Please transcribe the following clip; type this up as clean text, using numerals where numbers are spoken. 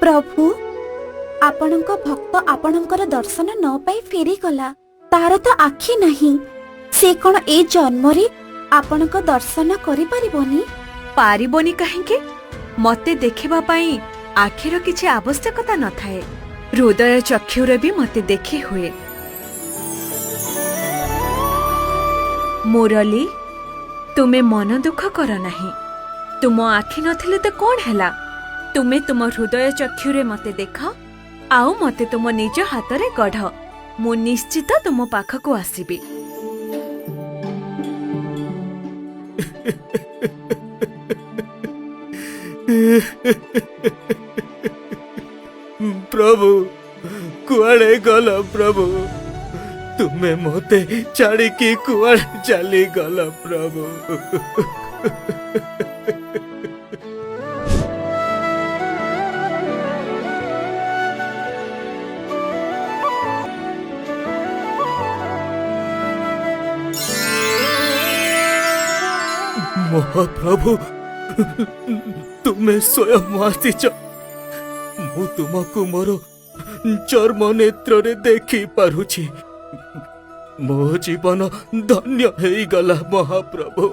प्रभु आपणक भक्त आपणकर दर्शन न पाई फेरी गला तार तो आखि नहीं से कौन ए जन्म रे आपणक दर्शन करि परिबोनी पारिबोनी काहेकि मते देखिबा पाई आखिर किछि आवश्यकता न थाए हृदय चक्षुरे भी मते देखि हुए। मुरली तुमे मन दुख कर नाही तुम आखि नथिले तो कौन हैला तुमे तुम हृदय चक्षुरे मते देख आउ मते तुम निज हातरे गढ़ मु निश्चित तुम पाखकु आसीबी। प्रभु कुआड़े गल प्रभु तुम्हें मते छाड़ी की कुआड़े चली गल प्रभु। महाप्रभु तुम्हें स्वयं आसीच मु तुमको मोर चर्म नेत्र रे देखी पारुछि मो जीवन धन्य हे गला महाप्रभु।